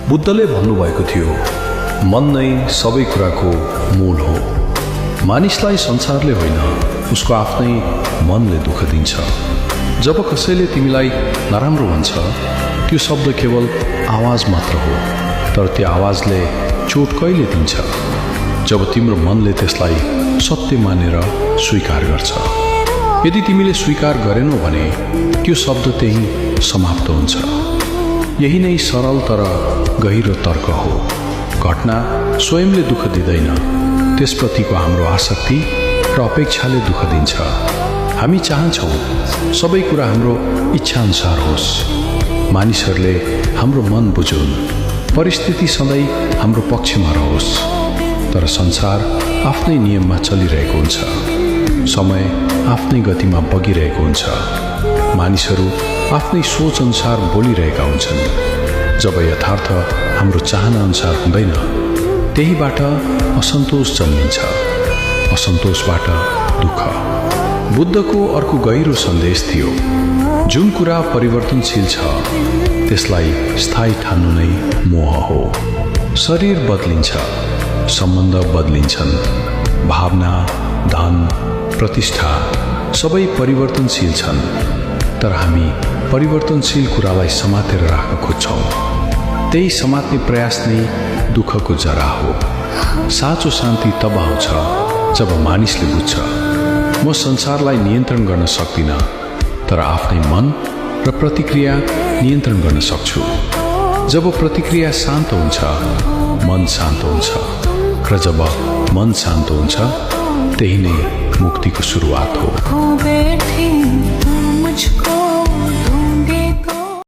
बुद्धले भन्नुभएको थियो, मन नै सबै कुराको मूल हो। मानिसलाई संसारले होइन, उसको आफ्नै मनले दुःख दिन्छ। जब कसैले तिमीलाई नराम्रो भन्छ, त्यो शब्द केवल आवाज मात्र हो, तर त्यो आवाजले चोट कहिले दिन्छ जब तिम्रो मनले त्यसलाई सत्य मानेर स्वीकार गर्छ। यदि तिमीले स्वीकार गरेनौ भने त्यो शब्द त्यही समाप्त हुन्छ। यही नै सरल तर गहिरो तर्क हो। घटना स्वयंले दुःख दिँदैन, त्यसप्रतिको हाम्रो आसक्ति र अपेक्षाले दुःख दिन्छ। हामी चाहन्छौँ सबै कुरा हाम्रो इच्छा अनुसार होस्, मानिसहरूले हाम्रो मन बुझुन्, परिस्थिति सधैँ हाम्रो पक्षमा रहोस्। तर संसार आफ्नै नियममा चलिरहेको हुन्छ, समय आफ्नै गतिमा बगिरहेको हुन्छ, मानिसहरू आफ्नै सोच अनुसार बोलिरहेका हुन्छन्। जब यथार्थ हाम्रो चाहना अनुसार हुँदैन, त्यहीबाट असन्तोष जन्मिन्छ, असन्तोषबाट दुःख। बुद्धको अर्को गहिरो सन्देश थियो, जुन कुरा परिवर्तनशील छ त्यसलाई स्थायी ठान्नु नै मोह हो। शरीर बदलिन्छ, सम्बन्ध बदलिन्छन्, भावना, धन, प्रतिष्ठा सबै परिवर्तनशील छन्, तर हामी परिवर्तनशील कुरालाई समातेर राख्न खोज्छौँ। त्यही समात्ने प्रयास नै दुःखको जरा हो। साँचो शान्ति तब आउँछ जब मानिसले बुझ्छ, म संसारलाई नियन्त्रण गर्न सक्दिनँ, तर आफ्नै मन र प्रतिक्रिया नियन्त्रण गर्न सक्छु। जब प्रतिक्रिया शान्त हुन्छ, मन शान्त हुन्छ, र जब मन शान्त हुन्छ, त्यही नै मुक्तिको सुरुवात हो।